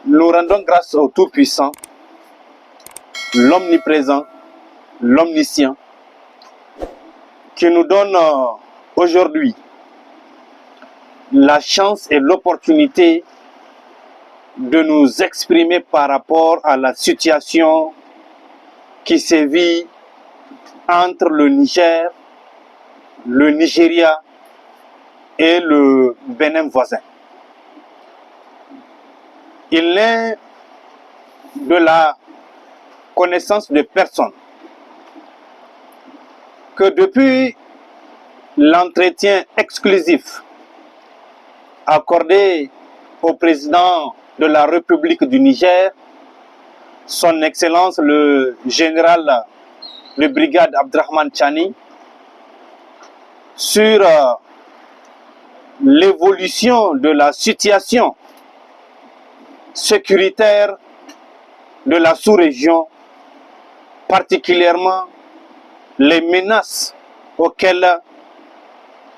Nous rendons grâce au Tout-Puissant, l'Omniprésent, l'Omniscient, qui nous donne aujourd'hui la chance et l'opportunité de nous exprimer par rapport à la situation qui sévit entre le Niger, le Nigeria et le Bénin voisin. Il n'est de la connaissance de personne que depuis l'entretien exclusif accordé au président de la République du Niger, son Excellence le général de brigade Abdrahman Chani, sur l'évolution de la situation sécuritaire de la sous-région, particulièrement les menaces auxquelles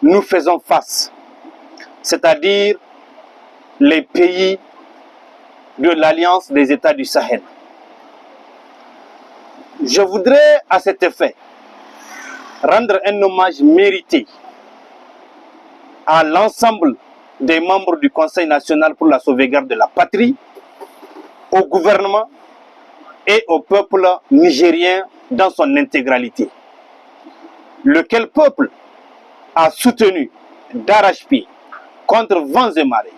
nous faisons face, c'est-à-dire les pays de l'Alliance des États du Sahel. Je voudrais à cet effet rendre un hommage mérité à l'ensemble des membres du Conseil national pour la sauvegarde de la patrie, au gouvernement et au peuple nigérien dans son intégralité, lequel peuple a soutenu d'arrache-pied contre vents et marées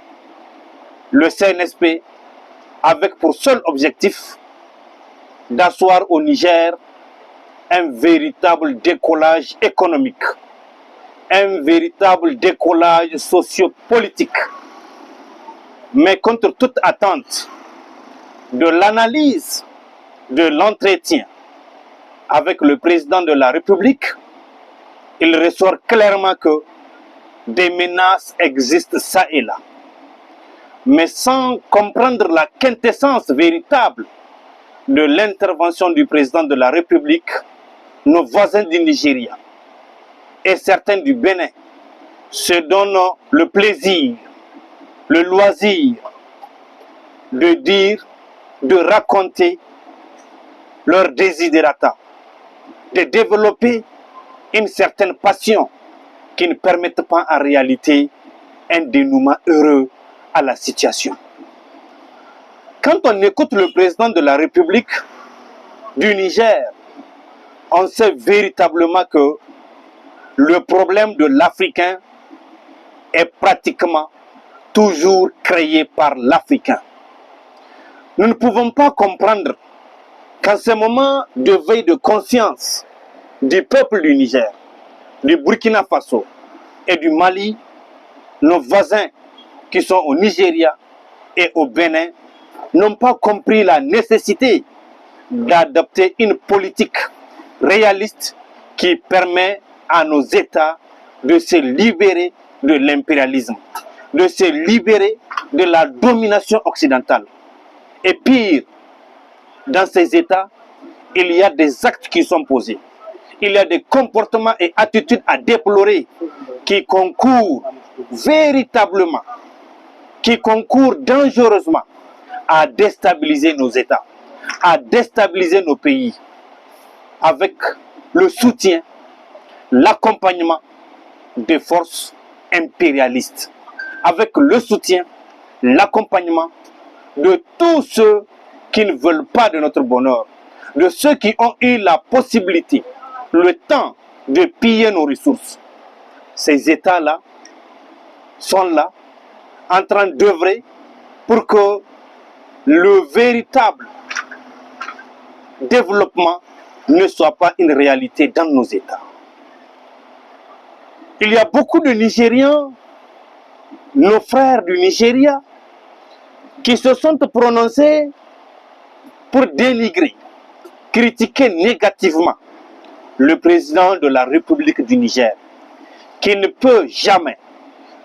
le CNSP avec pour seul objectif d'asseoir au Niger un véritable décollage économique, un véritable décollage sociopolitique. Mais contre toute attente, de l'analyse de l'entretien avec le président de la République, il ressort clairement que des menaces existent ça et là. Mais sans comprendre la quintessence véritable de l'intervention du président de la République, nos voisins du Nigeria et certains du Bénin se donnent le plaisir, le loisir de dire, de raconter leur desiderata, de développer une certaine passion qui ne permettent pas en réalité un dénouement heureux à la situation. Quand on écoute le président de la République du Niger, on sait véritablement que le problème de l'Africain est pratiquement toujours créé par l'Africain. Nous ne pouvons pas comprendre qu'en ce moment de veille de conscience du peuple du Niger, du Burkina Faso et du Mali, nos voisins qui sont au Nigeria et au Bénin n'ont pas compris la nécessité d'adopter une politique réaliste qui permet à nos États de se libérer de l'impérialisme, de se libérer de la domination occidentale. Et pire, dans ces États, il y a des actes qui sont posés. Il y a des comportements et attitudes à déplorer qui concourent véritablement, qui concourent dangereusement à déstabiliser nos États, à déstabiliser nos pays, avec le soutien, l'accompagnement des forces impérialistes, avec le soutien, l'accompagnement de tous ceux qui ne veulent pas de notre bonheur, de ceux qui ont eu la possibilité, le temps de piller nos ressources. Ces États-là sont là, en train d'œuvrer pour que le véritable développement ne soit pas une réalité dans nos États. Il y a beaucoup de Nigérians, nos frères du Nigeria, qui se sont prononcés pour dénigrer, critiquer négativement le président de la République du Niger, qui ne peut jamais,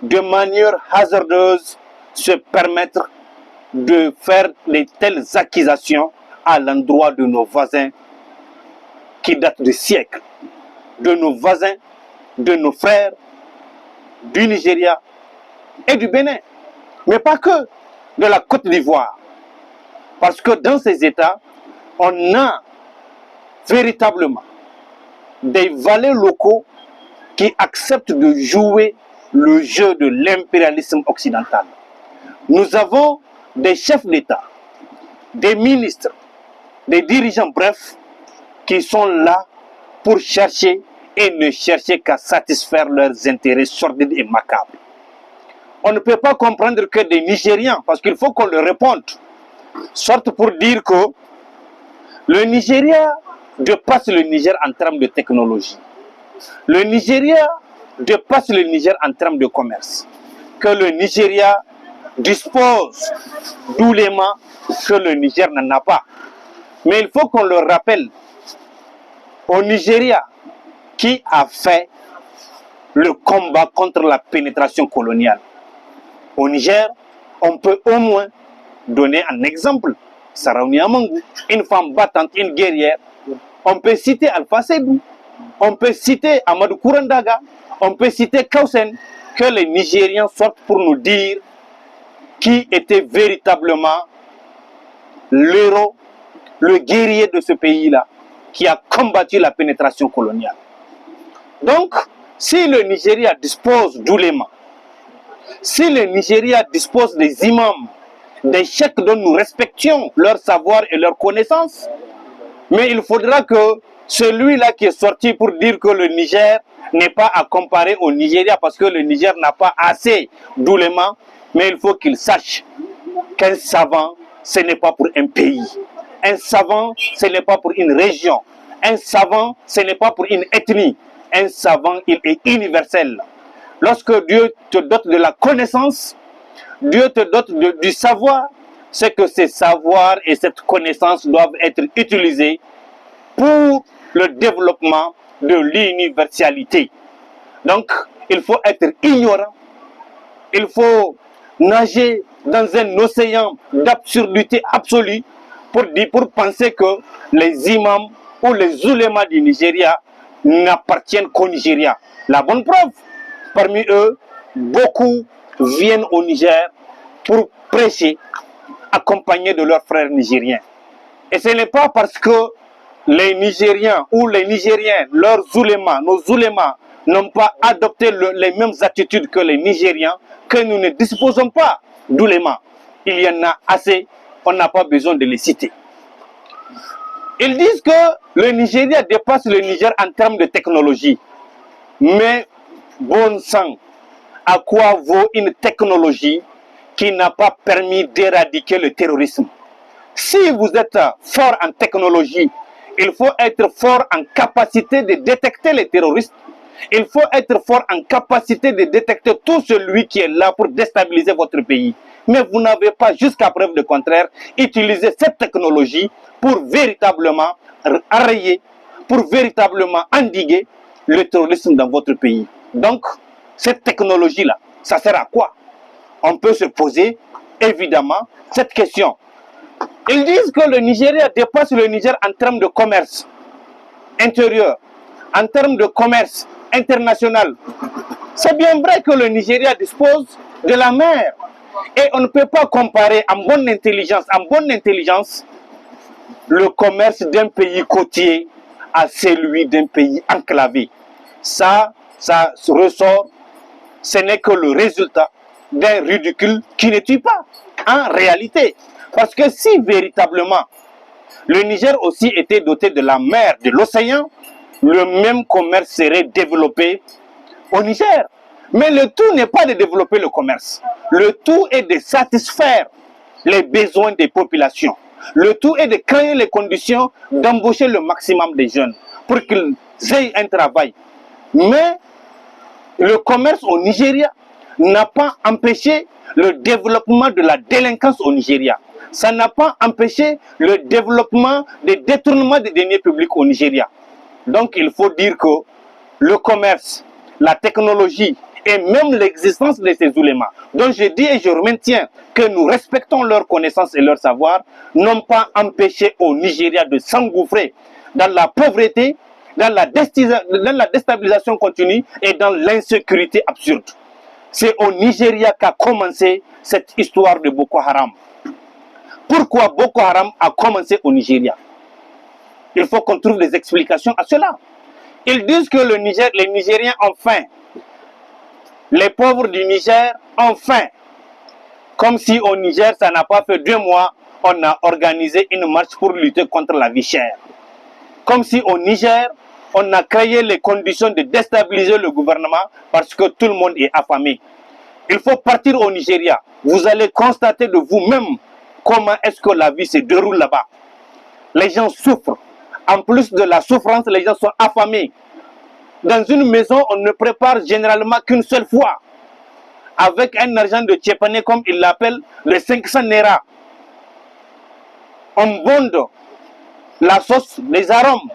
de manière hasardeuse, se permettre de faire de telles accusations à l'endroit de nos voisins qui datent de siècles, de nos voisins, de nos frères du Nigeria et du Bénin, mais pas que, de la Côte d'Ivoire, Parce que dans ces États, on a véritablement des valets locaux qui acceptent de jouer le jeu de l'impérialisme occidental. Nous avons des chefs d'État, des ministres, des dirigeants, bref, qui sont là pour chercher et ne chercher qu'à satisfaire leurs intérêts sordides et macabres. On ne peut pas comprendre que des Nigérians, parce qu'il faut qu'on le réponde, sortent pour dire que le Nigeria dépasse le Niger en termes de technologie. Le Nigeria dépasse le Niger en termes de commerce. Que le Nigeria dispose d'éléments que le Niger n'en a pas. Mais il faut qu'on le rappelle, au Nigeria, qui a fait le combat contre la pénétration coloniale. Au Niger, on peut au moins donner un exemple. Sarauni Amangou, une femme battante, une guerrière. On peut citer Alpha Sebou, on peut citer Amadou Kourandaga, on peut citer Kausen, que les Nigériens sortent pour nous dire qui était véritablement l'héros, le guerrier de ce pays-là, qui a combattu la pénétration coloniale. Donc, si le Nigeria dispose d'oulémas, si le Nigeria dispose des imams, des cheikhs dont nous respections leur savoir et leur connaissance, mais il faudra que celui-là qui est sorti pour dire que le Niger n'est pas à comparer au Nigeria parce que le Niger n'a pas assez d'oulémas, mais il faut qu'il sache qu'un savant, ce n'est pas pour un pays. Un savant, ce n'est pas pour une région. Un savant, ce n'est pas pour une ethnie. Un savant, il est universel. Lorsque Dieu te dote de la connaissance, Dieu te dote du savoir, c'est que ces savoirs et cette connaissance doivent être utilisés pour le développement de l'universalité. Donc, il faut être ignorant, il faut nager dans un océan d'absurdité absolue pour penser que les imams ou les oulémas du Nigeria n'appartiennent qu'au Nigeria. La bonne preuve, parmi eux, beaucoup viennent au Niger pour prêcher, accompagnés de leurs frères nigériens. Et ce n'est pas parce que les Nigériens ou les Nigériens, leurs oulémas, nos oulémas, n'ont pas adopté les mêmes attitudes que les Nigériens, que nous ne disposons pas d'oulémas. Il y en a assez, on n'a pas besoin de les citer. Ils disent que le Nigeria dépasse le Niger en termes de technologie. Mais bon sang, à quoi vaut une technologie qui n'a pas permis d'éradiquer le terrorisme? Si vous êtes fort en technologie, il faut être fort en capacité de détecter les terroristes. Il faut être fort en capacité de détecter tout celui qui est là pour déstabiliser votre pays. Mais vous n'avez pas, jusqu'à preuve de contraire, utilisé cette technologie pour véritablement enrayer, pour véritablement endiguer le terrorisme dans votre pays. Donc, cette technologie-là, ça sert à quoi? On peut se poser, évidemment, cette question. Ils disent que le Nigeria dépasse le Niger en termes de commerce intérieur, en termes de commerce international. C'est bien vrai que le Nigeria dispose de la mer. Et on ne peut pas comparer en bonne intelligence, le commerce d'un pays côtier à celui d'un pays enclavé. Ça se ressort, ce n'est que le résultat d'un ridicule qui ne tue pas, en réalité. Parce que si véritablement le Niger aussi était doté de la mer, de l'océan, le même commerce serait développé au Niger. Mais le tout n'est pas de développer le commerce. Le tout est de satisfaire les besoins des populations. Le tout est de créer les conditions d'embaucher le maximum des jeunes pour qu'ils aient un travail. Mais le commerce au Nigeria n'a pas empêché le développement de la délinquance au Nigeria. Ça n'a pas empêché le développement des détournements des deniers publics au Nigeria. Donc il faut dire que le commerce, la technologie et même l'existence de ces oulémas, dont je dis et je maintiens que nous respectons leurs connaissances et leur savoir, n'ont pas empêché au Nigeria de s'engouffrer dans la pauvreté, dans la déstabilisation continue et dans l'insécurité absurde. C'est au Nigeria qu'a commencé cette histoire de Boko Haram. Pourquoi Boko Haram a commencé au Nigeria? Il faut qu'on trouve des explications à cela. Ils disent que le Niger, les Nigériens ont faim. Les pauvres du Niger ont faim. Comme si au Niger, ça n'a pas fait 2 mois, on a organisé une marche pour lutter contre la vie chère. Comme si au Niger, on a créé les conditions de déstabiliser le gouvernement parce que tout le monde est affamé. Il faut partir au Nigeria. Vous allez constater de vous-même comment est-ce que la vie se déroule là-bas. Les gens souffrent. En plus de la souffrance, les gens sont affamés. Dans une maison, on ne prépare généralement qu'une seule fois. Avec un argent de Tchépane, comme il l'appelle, le 500 Naira. On bonde la sauce, les arômes,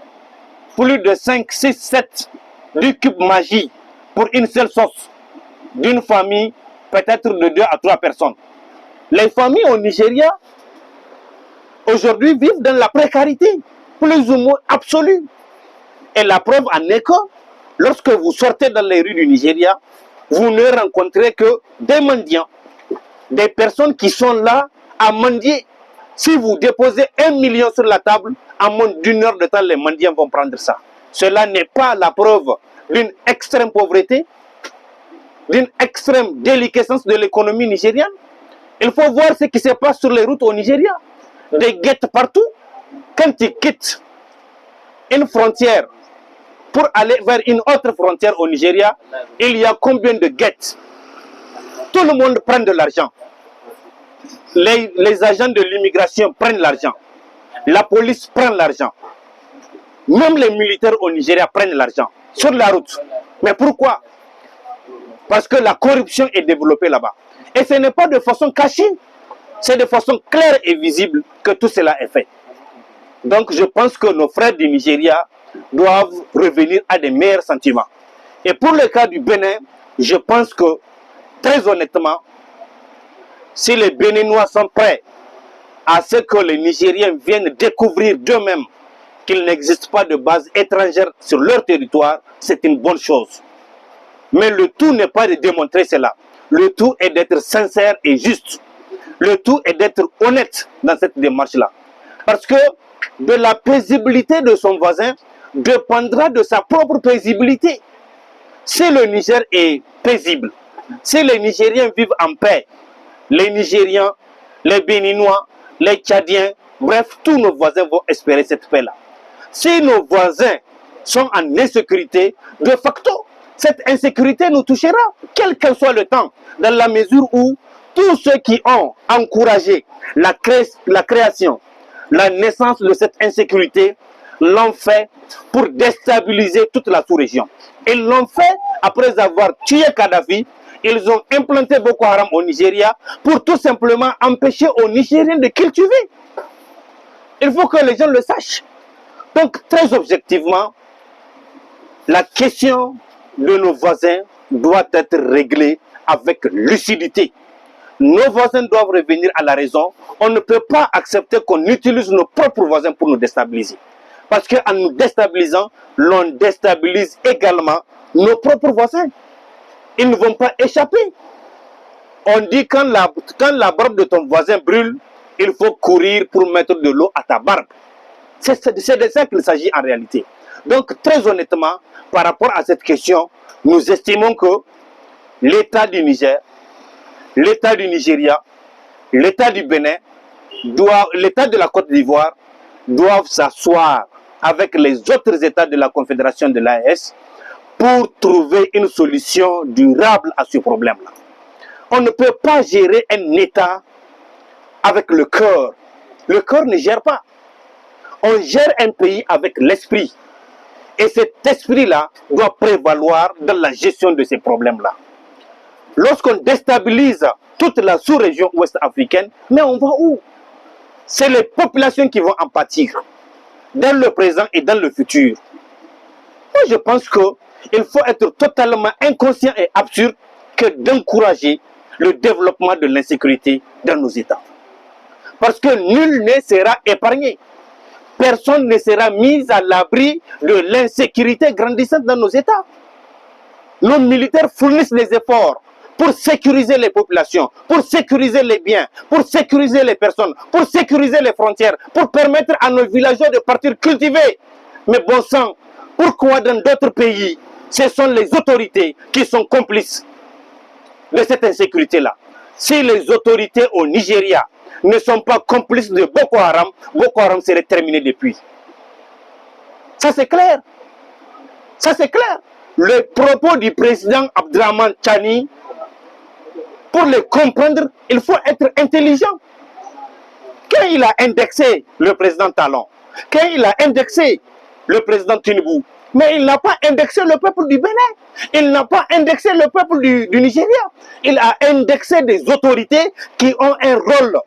plus de 5, 6, 7 du cube magie pour une seule sauce. D'une famille, peut-être de 2 à 3 personnes. Les familles au Nigeria, aujourd'hui, vivent dans la précarité, plus ou moins absolue. Et la preuve en est que, lorsque vous sortez dans les rues du Nigeria, vous ne rencontrez que des mendiants, des personnes qui sont là à mendier. Si vous déposez 1 million sur la table, en moins d'1 heure de temps, les mendiants vont prendre ça. Cela n'est pas la preuve d'une extrême pauvreté, d'une extrême déliquescence de l'économie nigériane. Il faut voir ce qui se passe sur les routes au Nigeria. Des guettes partout. Quand tu quittes une frontière pour aller vers une autre frontière au Nigeria, il y a combien de guettes? Tout le monde prend de l'argent. Les agents de l'immigration prennent l'argent. La police prend l'argent. Même les militaires au Nigeria prennent l'argent sur la route. Mais pourquoi? Parce que la corruption est développée là-bas. Et ce n'est pas de façon cachée. C'est de façon claire et visible que tout cela est fait. Donc je pense que nos frères du Nigeria doivent revenir à des meilleurs sentiments. Et pour le cas du Bénin, je pense que, très honnêtement, si les Béninois sont prêts à ce que les Nigériens viennent découvrir d'eux-mêmes qu'il n'existe pas de base étrangère sur leur territoire, c'est une bonne chose. Mais le tout n'est pas de démontrer cela. Le tout est d'être sincère et juste. Le tout est d'être honnête dans cette démarche-là. Parce que de la paisibilité de son voisin dépendra de sa propre paisibilité. Si le Niger est paisible, si les Nigériens vivent en paix, les Nigériens, les Béninois, les Tchadiens, bref, tous nos voisins vont espérer cette paix-là. Si nos voisins sont en insécurité, de facto, cette insécurité nous touchera, quel que soit le temps, dans la mesure où tous ceux qui ont encouragé la création, la naissance de cette insécurité, l'ont fait pour déstabiliser toute la sous-région. Ils l'ont fait après avoir tué Kadhafi. Ils ont implanté Boko Haram au Nigeria pour tout simplement empêcher aux Nigériens de cultiver. Il faut que les gens le sachent. Donc, très objectivement, la question de nos voisins doit être réglée avec lucidité. Nos voisins doivent revenir à la raison. On ne peut pas accepter qu'on utilise nos propres voisins pour nous déstabiliser. Parce qu'en nous déstabilisant, l'on déstabilise également nos propres voisins. Ils ne vont pas échapper. On dit quand la barbe de ton voisin brûle, il faut courir pour mettre de l'eau à ta barbe. C'est de ça qu'il s'agit en réalité. Donc très honnêtement, par rapport à cette question, nous estimons que l'État du Niger, l'État du Nigeria, l'État du Bénin, l'État de la Côte d'Ivoire doivent s'asseoir avec les autres États de la Confédération de l'AES pour trouver une solution durable à ce problème-là. On ne peut pas gérer un État avec le cœur. Le cœur ne gère pas. On gère un pays avec l'esprit. Et cet esprit-là doit prévaloir dans la gestion de ces problèmes-là. Lorsqu'on déstabilise toute la sous-région ouest-africaine, mais on va où? C'est les populations qui vont en pâtir, dans le présent et dans le futur. Moi, je pense qu'il faut être totalement inconscient et absurde que d'encourager le développement de l'insécurité dans nos États. Parce que nul ne sera épargné. Personne ne sera mis à l'abri de l'insécurité grandissante dans nos États. Nos militaires fournissent des efforts pour sécuriser les populations, pour sécuriser les biens, pour sécuriser les personnes, pour sécuriser les frontières, pour permettre à nos villageois de partir cultiver. Mais bon sang, pourquoi dans d'autres pays, ce sont les autorités qui sont complices de cette insécurité-là? Si les autorités au Nigeria ne sont pas complices de Boko Haram serait terminé depuis. Ça c'est clair. Ça c'est clair. Le propos du président Abdraman Chani, pour les comprendre, il faut être intelligent. Quand il a indexé le président Talon, quand il a indexé le président Tinubu, mais il n'a pas indexé le peuple du Bénin, il n'a pas indexé le peuple du Nigeria, il a indexé des autorités qui ont un rôle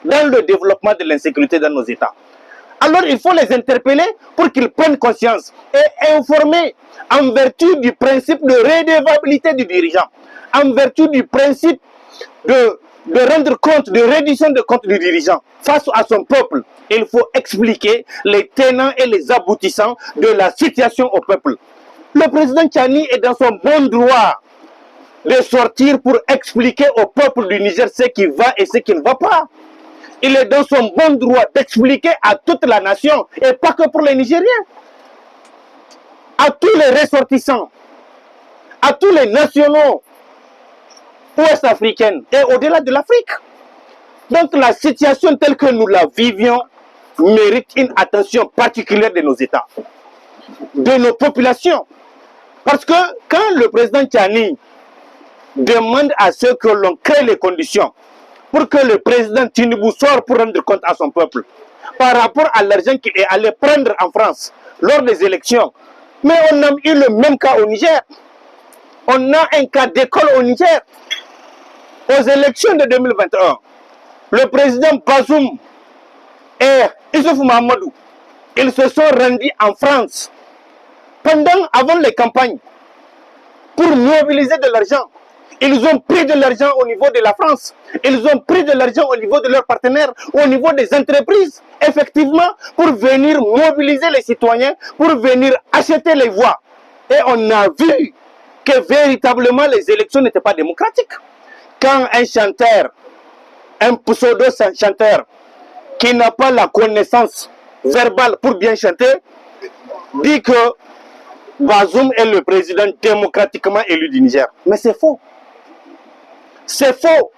dans le développement de l'insécurité dans nos États. Alors il faut les interpeller pour qu'ils prennent conscience et informer en vertu du principe de redevabilité du dirigeant, en vertu du principe de rendre compte, de reddition de compte du dirigeant face à son peuple. Il faut expliquer les tenants et les aboutissants de la situation au peuple. Le président Chani est dans son bon droit de sortir pour expliquer au peuple du Niger ce qui va et ce qui ne va pas. Il est dans son bon droit d'expliquer à toute la nation, et pas que pour les Nigériens, à tous les ressortissants, à tous les nationaux ouest-africains et au-delà de l'Afrique. Donc la situation telle que nous la vivions mérite une attention particulière de nos États, de nos populations. Parce que quand le président Tchani demande à ceux que l'on crée les conditions pour que le président Tinubu sorte pour rendre compte à son peuple par rapport à l'argent qu'il est allé prendre en France lors des élections. Mais on a eu le même cas au Niger. On a un cas d'école au Niger. Aux élections de 2021, le président Bazoum et Issoufou Mahamadou, ils se sont rendus en France avant les campagnes pour mobiliser de l'argent. Ils ont pris de l'argent au niveau de la France. Ils ont pris de l'argent au niveau de leurs partenaires, au niveau des entreprises, effectivement, pour venir mobiliser les citoyens, pour venir acheter les voix. Et on a vu que véritablement les élections n'étaient pas démocratiques. Quand un chanteur, un pseudo-chanteur, qui n'a pas la connaissance verbale pour bien chanter, dit que Bazoum est le président démocratiquement élu du Niger. Mais c'est faux. C'est faux.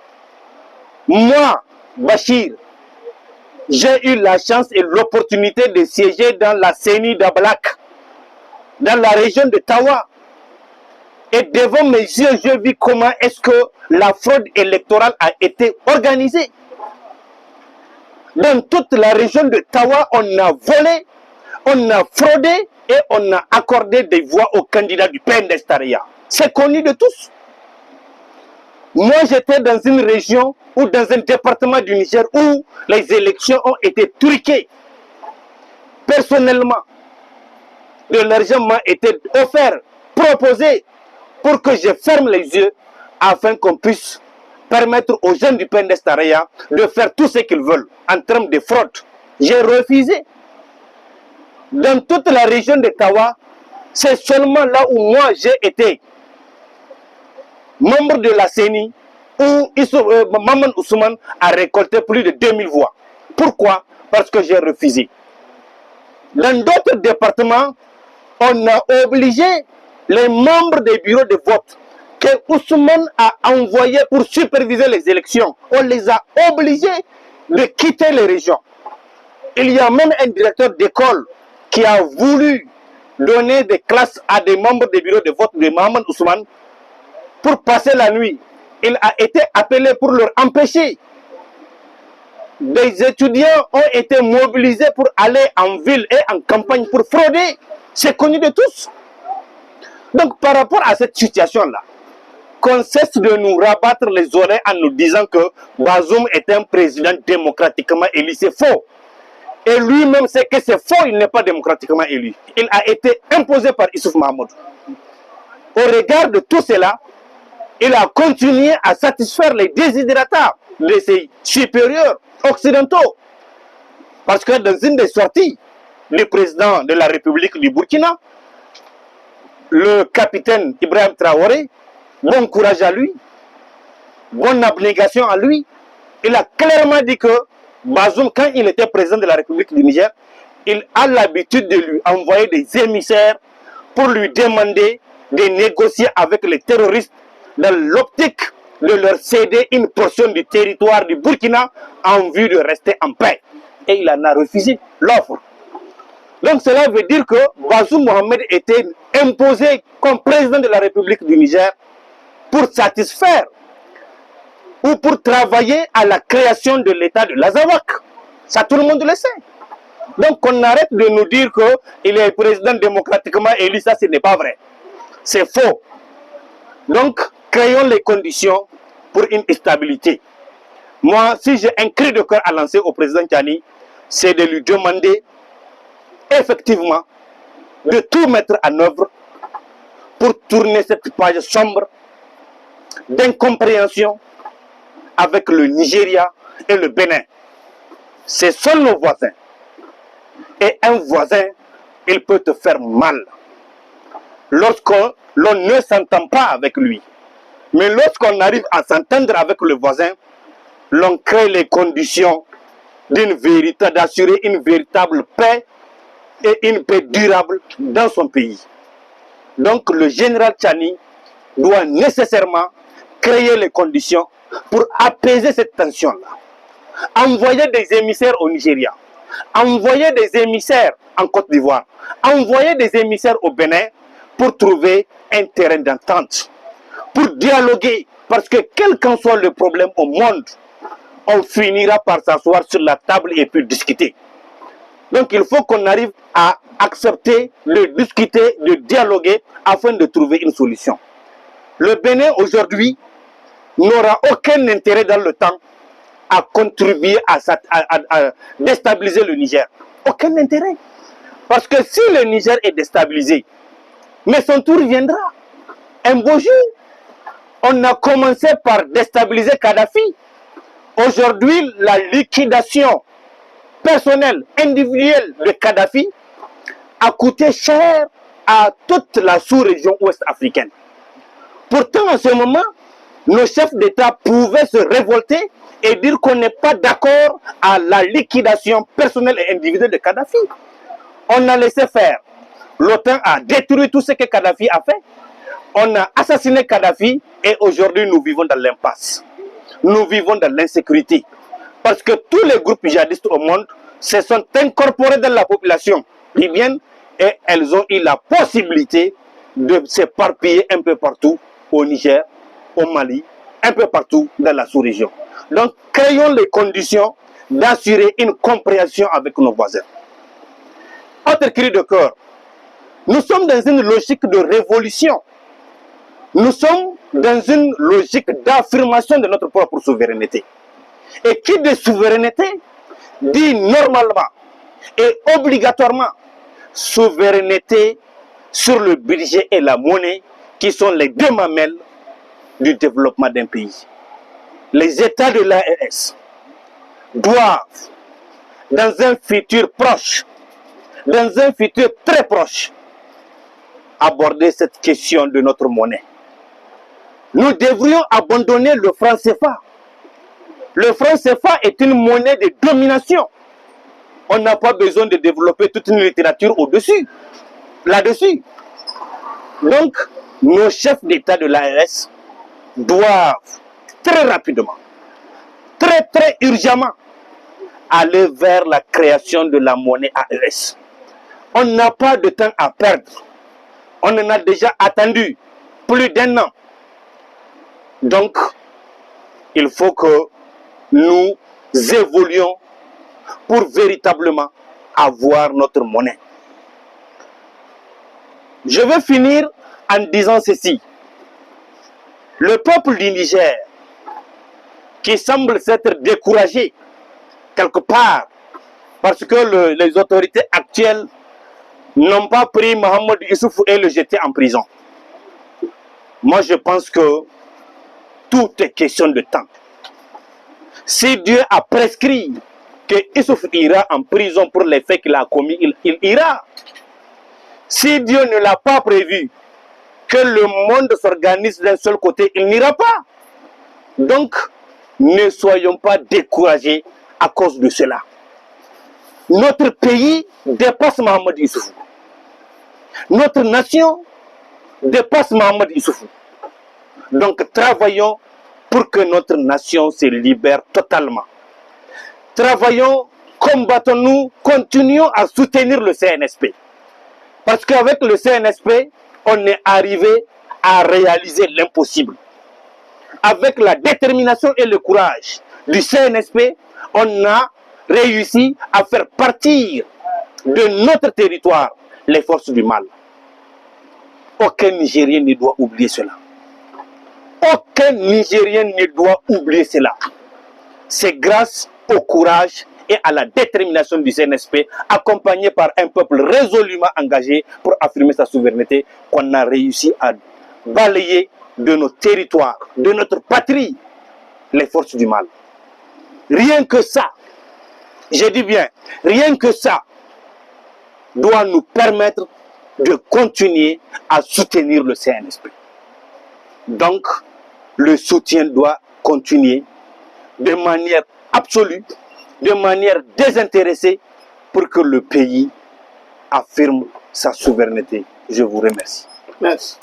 Moi, Bachir, j'ai eu la chance et l'opportunité de siéger dans la CENI d'Ablak, dans la région de Tawa. Et devant mes yeux, je vis comment est-ce que la fraude électorale a été organisée. Dans toute la région de Tawa, on a volé, on a fraudé et on a accordé des voix aux candidats du PNDS Taraya. C'est connu de tous. Moi, j'étais dans une région ou dans un département du Niger où les élections ont été truquées. Personnellement, de l'argent m'a été offert, proposé, pour que je ferme les yeux afin qu'on puisse permettre aux jeunes du PNDS Taraya de faire tout ce qu'ils veulent en termes de fraude. J'ai refusé. Dans toute la région de Tawa, c'est seulement là où moi j'ai été membre de la CENI où Maman Ousmane a récolté plus de 2000 voix. Pourquoi? Parce que j'ai refusé. Dans d'autres départements, on a obligé les membres des bureaux de vote que Ousmane a envoyés pour superviser les élections. On les a obligés de quitter les régions. Il y a même un directeur d'école qui a voulu donner des classes à des membres des bureaux de vote de Maman Ousmane pour passer la nuit. Il a été appelé pour leur empêcher. Des étudiants ont été mobilisés pour aller en ville et en campagne pour frauder. C'est connu de tous. Donc par rapport à cette situation-là, qu'on cesse de nous rabattre les oreilles en nous disant que Bazoum est un président démocratiquement élu. C'est faux. Et lui-même sait que c'est faux, il n'est pas démocratiquement élu. Il a été imposé par Issouf Mahamadou. Au regard de tout cela, il a continué à satisfaire les desiderata de ses supérieurs occidentaux. Parce que dans une des sorties du président de la République du Burkina, le capitaine Ibrahim Traoré bon courage à lui, bonne abnégation à lui. Il a clairement dit que Bazoum, quand il était président de la République du Niger, il a l'habitude de lui envoyer des émissaires pour lui demander de négocier avec les terroristes dans l'optique de leur céder une portion du territoire du Burkina en vue de rester en paix. Et il en a refusé l'offre. Donc cela veut dire que Bazoum Mohamed était imposé comme président de la République du Niger pour satisfaire ou pour travailler à la création de l'État de l'Azawak. Ça, tout le monde le sait. Donc, on arrête de nous dire qu'il est président démocratiquement élu. Ça, ce n'est pas vrai. C'est faux. Donc, créons les conditions pour une stabilité. Moi, si j'ai un cri de cœur à lancer au président Tchani, c'est de lui demander effectivement de tout mettre en œuvre pour tourner cette page sombre d'incompréhension avec le Nigeria et le Bénin. Ce sont nos voisins. Et un voisin, il peut te faire mal lorsqu'on ne s'entend pas avec lui. Mais lorsqu'on arrive à s'entendre avec le voisin, l'on crée les conditions d'assurer une véritable paix et une paix durable dans son pays. Donc le général Tchani doit nécessairement créer les conditions pour apaiser cette tension-là. Envoyer des émissaires au Nigeria, envoyer des émissaires en Côte d'Ivoire, envoyer des émissaires au Bénin pour trouver un terrain d'entente, pour dialoguer, parce que quel qu'en soit le problème au monde, on finira par s'asseoir sur la table et puis discuter. Donc il faut qu'on arrive à accepter de discuter, de dialoguer afin de trouver une solution. Le Bénin aujourd'hui n'aura aucun intérêt dans le temps à contribuer à déstabiliser le Niger. Aucun intérêt. Parce que si le Niger est déstabilisé, mais son tour viendra. Un beau jour, on a commencé par déstabiliser Kadhafi. Aujourd'hui, la liquidation personnelle, individuelle de Kadhafi a coûté cher à toute la sous-région ouest-africaine. Pourtant, en ce moment, nos chefs d'État pouvaient se révolter et dire qu'on n'est pas d'accord à la liquidation personnelle et individuelle de Kadhafi. On a laissé faire. L'OTAN a détruit tout ce que Kadhafi a fait. On a assassiné Kadhafi et aujourd'hui nous vivons dans l'impasse. Nous vivons dans l'insécurité. Parce que tous les groupes djihadistes au monde se sont incorporés dans la population libyenne et elles ont eu la possibilité de s'éparpiller un peu partout au Niger, au Mali, un peu partout dans la sous-région. Donc, créons les conditions d'assurer une compréhension avec nos voisins. Autre cri de cœur, nous sommes dans une logique de révolution. Nous sommes dans une logique d'affirmation de notre propre souveraineté. Et qui dit souveraineté dit normalement et obligatoirement souveraineté sur le budget et la monnaie qui sont les deux mamelles du développement d'un pays. Les États de l'AES doivent, dans un futur proche, dans un futur très proche, aborder cette question de notre monnaie. Nous devrions abandonner le franc CFA. Le franc CFA est une monnaie de domination. On n'a pas besoin de développer toute une littérature au-dessus, là-dessus. Donc, nos chefs d'État de l'AES doivent très rapidement, très urgemment, aller vers la création de la monnaie AES. On n'a pas de temps à perdre. On en a déjà attendu plus d'1 an. Donc, il faut que nous évoluions pour véritablement avoir notre monnaie. Je vais finir en disant ceci. Le peuple du Niger, qui semble s'être découragé quelque part, parce que les autorités actuelles n'ont pas pris Mohamed Issoufou et le jeter en prison. Moi, je pense que tout est question de temps. Si Dieu a prescrit que Issoufou ira en prison pour les faits qu'il a commis, il ira. Si Dieu ne l'a pas prévu, que le monde s'organise d'un seul côté, il n'ira pas. Donc, ne soyons pas découragés à cause de cela. Notre pays dépasse Mohamed Issoufou. Notre nation dépasse Mohamed Issoufou. Donc, travaillons pour que notre nation se libère totalement. Travaillons, combattons-nous, continuons à soutenir le CNSP. Parce qu'avec le CNSP, on est arrivé à réaliser l'impossible. Avec la détermination et le courage du CNSP, on a réussi à faire partir de notre territoire les forces du mal. Aucun Nigérien ne doit oublier cela. Aucun Nigérien ne doit oublier cela. C'est grâce au courage et à la détermination du CNSP, accompagné par un peuple résolument engagé pour affirmer sa souveraineté, qu'on a réussi à balayer de nos territoires, de notre patrie, les forces du mal. Rien que ça, je dis bien, rien que ça doit nous permettre de continuer à soutenir le CNSP. Donc, le soutien doit continuer de manière absolue, de manière désintéressée, pour que le pays affirme sa souveraineté. Je vous remercie. Merci.